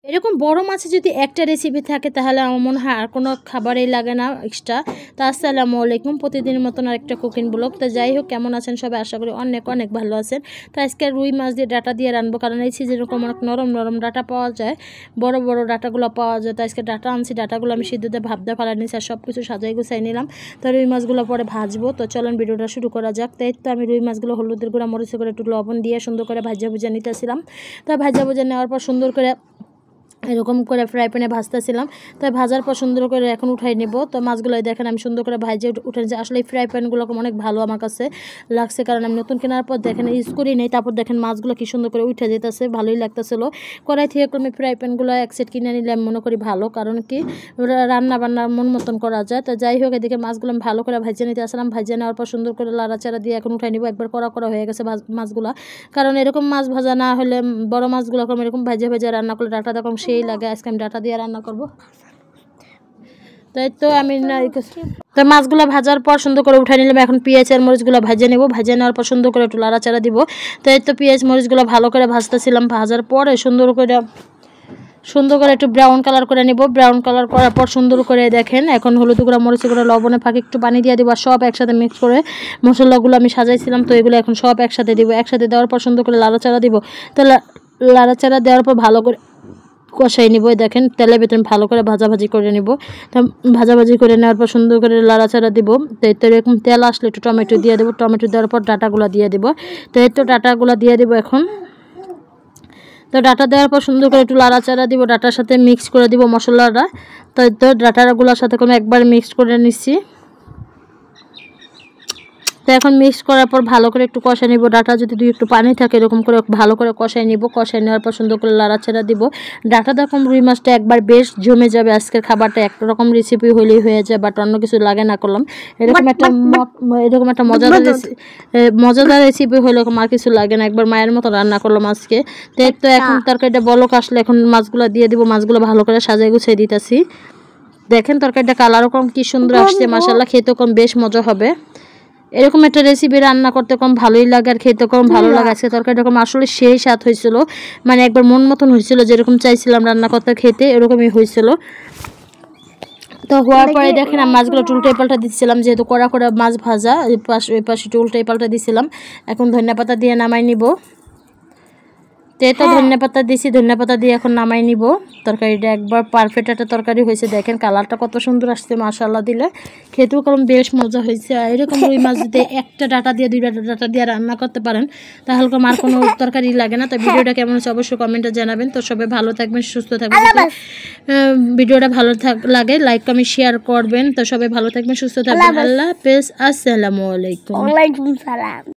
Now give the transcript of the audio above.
এরকম বড় মাছে যদি একটা রেসিপি থাকে তাহলে আমার মনে হয় আর কোনো খাবারই লাগে না এক্সট্রা। তো আসসালামু আলাইকুম, প্রতিদিনের মতন আরেকটা কুকিং ব্লগ। তো যাই হোক, কেমন আছেন সবাই? আশা করি অনেক অনেক ভালো আছেন। তো আজকে রুই মাছ দিয়ে ডাটা দিয়ে রানবো, কারণ এই সিজনে এরকম অনেক নরম নরম ডাটা পাওয়া যায়, বড় বড় ডাটাগুলো পাওয়া যায়। তো আজকে ডাটা আনছি, ডাটাগুলো আমি সিদ্ধতে ভাবতে ফেলা নিয়েছি আর সব কিছু সাজাই গুছাই নিলাম। তো রুই মাছগুলো পরে ভাজবো। তো চলেন ভিডিওটা শুরু করা যাক। তাই তো আমি রুই মাছগুলো হলুদের গুঁড়া মরিচের করে একটু লবণ দিয়ে সুন্দর করে ভাজা ভুজা নিতেছিলাম। তো ভাজা ভুজা নেওয়ার পর সুন্দর করে এরকম করে ফ্রাই প্যানে ভাজতেছিলাম। তাই ভাজার পর সুন্দর করে এখন উঠাই নেব। তো মাছগুলো দেখেন আমি সুন্দর করে ভাজে উঠে নিয়েছি। আসলে এই ফ্রাই প্যানগুলো অনেক ভালো আমার কাছে লাগছে, কারণ আমি নতুন কেনার পর দেখেন ইউজ করি নেই। তারপর দেখেন মাছগুলো কি সুন্দর করে উঠে যেতেছে, ভালোই লাগতেছিলো। কড়াই থেকে আমি ফ্রাই প্যানগুলো এক সেট কিনে নিলে আমি মনে করি ভালো, কারণ কি রান্না বান্নার মন মতন করা যায়। তো যাই হোক, এদিকে মাছগুলো আমি ভালো করে ভাজিয়ে নিতে আসলাম। ভাজিয়ে নেওয়ার পর সুন্দর করে লাড়াচাড়া দিয়ে এখন উঠাই নিব। একবার কড়া করা হয়ে গেছে মাছগুলো, কারণ এরকম মাছ ভাজা না হলে বড় মাছগুলো এরকম ভাজে ভাজে রান্না করলে ডাটা দেখুন সেই লাগে। আজকে আমি ডাটা দিয়ে রান্না করব। তাই তো আমি তো মাছগুলো ভাজার পর সুন্দর করে উঠাই নিলাম। এখন পেঁয়াজ আর মরিচগুলো ভেজে নেব। ভেজে নেওয়ার পর সুন্দর করে একটু লাড়াচাড়া দিব। তাই তো পেঁয়াজ মরিচগুলো ভালো করে ভাজতেছিলাম। ভাজার পরে সুন্দর করে একটু ব্রাউন কালার করে নিব। ব্রাউন কালার করার পর সুন্দর করে দেখেন এখন হলুদ গুঁড়া মরিচ গুঁড়া লবণে ফাঁকে একটু পানি দিয়ে দিব। সব একসাথে মিক্স করে মশলাগুলো আমি সাজাইছিলাম, তো এগুলো এখন সব একসাথে দিব। একসাথে দেওয়ার পর সুন্দর করে লাড়াচাড়া দিব। তো লাড়াচাড়া দেওয়ার পর ভালো করে কষাই নিব। দেখেন তেলের ভিতরে ভালো করে ভাজাভাজি করে নিব। তো ভাজাভাজি করে নেওয়ার পর সুন্দর করে লাড়াচাড়া দিব। তো এরকম তেল আসলে একটু টমেটো দিয়ে দেবো। টমেটো দেওয়ার পর ডাটাগুলো দিয়ে দেব। তো ডাটাগুলো দিয়ে দেবো এখন। তো ডাটা দেওয়ার পর সুন্দর করে একটু লাড়াচাড়া দিব, ডাটার সাথে মিক্স করে দিব মশলাটা। তো ডাটাগুলোর সাথে একবার মিক্স করে নিচ্ছি। তো এখন মিক্স করার পর ভালো করে একটু কষাই নিব। ডাটা যদি একটু পানি থাকে এরকম করে ভালো করে কষাই নিব। কষাই নেওয়ার পর সুন্দর করে লাড়াচাড়া দিব। ডাটা দেখুন রুই মাছটা একবার বেশ জমে যাবে। আজকের খাবারটা একরকম রেসিপি হলেই হয়ে যায়, বাট অন্য কিছু লাগে না করলাম। এরকম একটা মজাদার রেসিপি হলে আর কিছু লাগে না, একবার মায়ের মতো রান্না করলাম আজকে। তো এখন তরকারিটা বলক আসলে এখন মাছগুলো দিয়ে দিব। মাছগুলো ভালো করে সাজাই গুছিয়ে দিতেছি। দেখেন তরকারিটা কালারও কি সুন্দর আসছে, মাশাআল্লাহ, খেতে বেশ মজা হবে। এরকম একটা রেসিপি রান্না করতে ভালোই লাগে আর খেতে ভালো লাগে। আজকে তরকারিটা আসলে সেই স্বাদ হয়েছিল, মানে একবার মন মতন হয়েছিল, যেরকম চাইছিলাম রান্না করতে খেতে এরকমই হয়েছিল। তো হওয়ার পরে দেখেন আমি মাছগুলো উল্টে পাল্টা দিচ্ছিলাম, যেহেতু কড়া করে মাছ ভাজা, ওই পাশে উল্টে পাল্টা দিচ্ছিলাম। এখন ধনিয়াপাতা দিয়ে নামাই নিব। তো ধনিয়াপাতা দিয়েছি, ধনিয়াপাতা দিয়ে এখন নামাই নিব। তরকারিটা একবার পারফেক্ট একটা তরকারি হয়েছে। দেখেন কালারটা কত সুন্দর আসছে, মাশাআল্লাহ, দিলে খেতেও বেশ মজা হয়েছে। এরকম রুই মাছ যদি একটা ডাটা দিয়ে দুইটা ডাটা দিয়ে রান্না করতে পারেন তাহলে আর কোনো তরকারি লাগে না। তো ভিডিওটা কেমন হচ্ছে অবশ্যই কমেন্টে জানাবেন। তো সবাই ভালো থাকবেন, সুস্থ থাকবেন। ভিডিওটা ভালো লাগে লাইক কমেন্ট শেয়ার করবেন। তো সবাই ভালো থাকবেন, সুস্থ থাকবেন। আল্লাহ হাফেজ, আসসালামু আলাইকুম।